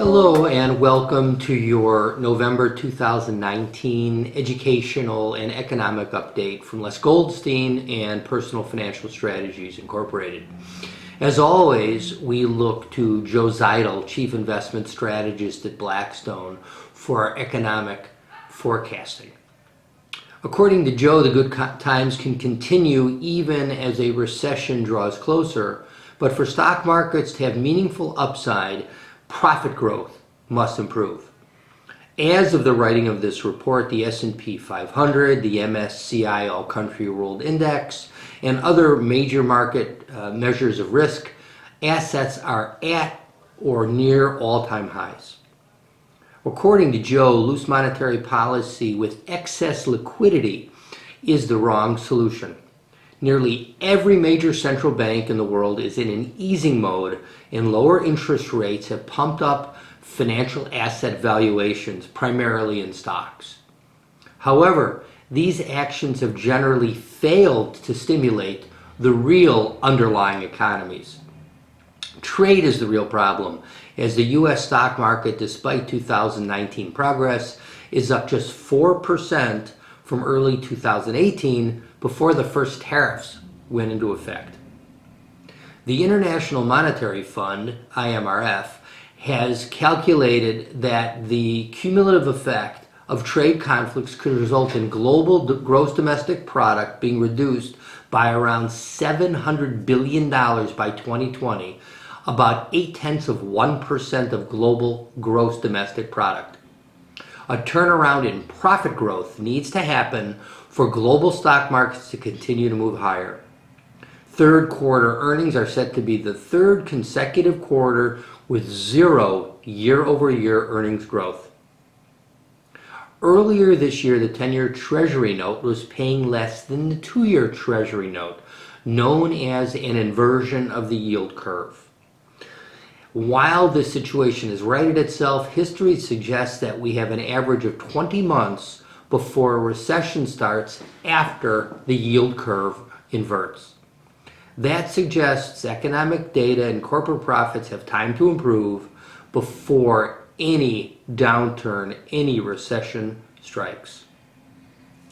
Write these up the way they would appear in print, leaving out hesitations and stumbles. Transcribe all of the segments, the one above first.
Hello and welcome to your November 2019 educational and economic update from Les Goldstein and Personal Financial Strategies Incorporated. As always, we look to Joe Ziddle, Chief Investment Strategist at Blackstone, for our economic forecasting. According to Joe, the good times can continue even as a recession draws closer, but for stock markets to have meaningful upside, profit growth must improve. As of the writing of this report, the S&P 500, the MSCI All Country World Index, and other major market measures of risk, assets are at or near all-time highs. According to Joe, loose monetary policy with excess liquidity is the wrong solution. Nearly every major central bank in the world is in an easing mode, and lower interest rates have pumped up financial asset valuations, primarily in stocks. However, these actions have generally failed to stimulate the real underlying economies. Trade is the real problem, as the U.S. stock market, despite 2019 progress, is up just 4% from early 2018 before the first tariffs went into effect. The International Monetary Fund, IMRF, has calculated that the cumulative effect of trade conflicts could result in global gross domestic product being reduced by around $700 billion by 2020, about 0.8% of global gross domestic product. A turnaround in profit growth needs to happen for global stock markets to continue to move higher. Third quarter earnings are set to be the third consecutive quarter with zero year-over-year earnings growth. Earlier this year, the 10-year Treasury note was paying less than the 2-year Treasury note, known as an inversion of the yield curve. While this situation has righted itself, history suggests that we have an average of 20 months before a recession starts after the yield curve inverts. That suggests economic data and corporate profits have time to improve before any downturn, any recession strikes.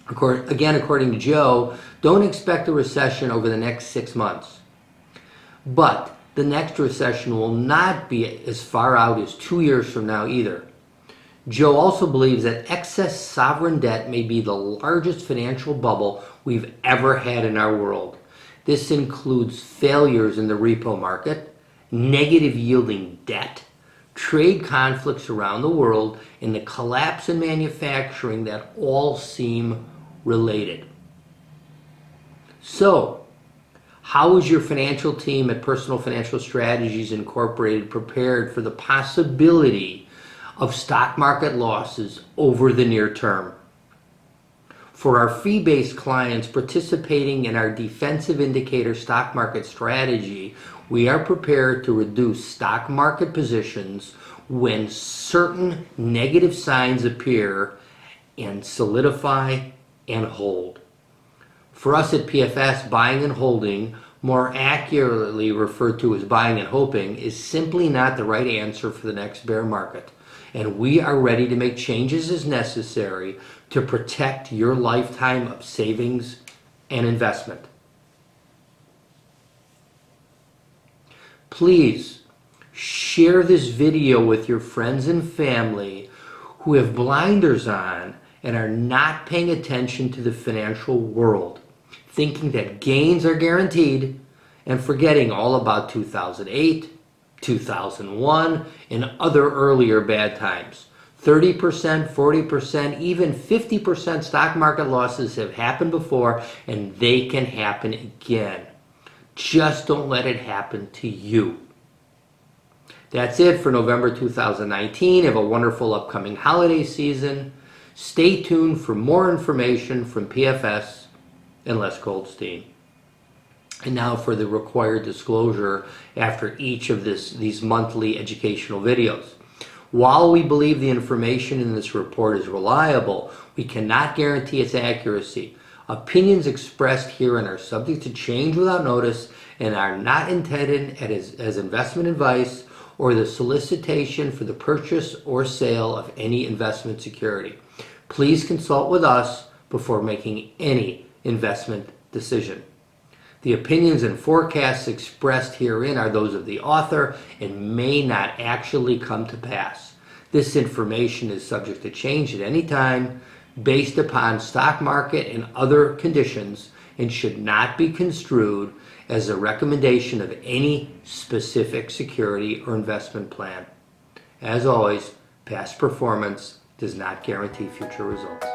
According to Joe, don't expect a recession over the next 6 months. But the next recession will not be as far out as 2 years from now either. Joe also believes that excess sovereign debt may be the largest financial bubble we've ever had in our world. This includes failures in the repo market, negative yielding debt, trade conflicts around the world, and the collapse in manufacturing that all seem related. So, how is your financial team at Personal Financial Strategies Incorporated prepared for the possibility of stock market losses over the near term? For our fee-based clients participating in our defensive indicator stock market strategy, we are prepared to reduce stock market positions when certain negative signs appear and solidify and hold. For us at PFS, buying and holding, more accurately referred to as buying and hoping, is simply not the right answer for the next bear market. And we are ready to make changes as necessary to protect your lifetime of savings and investment. Please share this video with your friends and family who have blinders on and are not paying attention to the financial world, thinking that gains are guaranteed and forgetting all about 2008, 2001, and other earlier bad times. 30%, 40%, even 50% stock market losses have happened before, and they can happen again. Just don't let it happen to you. That's it for November 2019. Have a wonderful upcoming holiday season. Stay tuned for more information from PFS and Les Goldstein. And now for the required disclosure after each of these monthly educational videos. While we believe the information in this report is reliable, we cannot guarantee its accuracy. Opinions expressed herein are subject to change without notice and are not intended as investment advice or the solicitation for the purchase or sale of any investment security. Please consult with us before making any investment decision. The opinions and forecasts expressed herein are those of the author and may not actually come to pass. This information is subject to change at any time based upon stock market and other conditions and should not be construed as a recommendation of any specific security or investment plan. As always, past performance does not guarantee future results.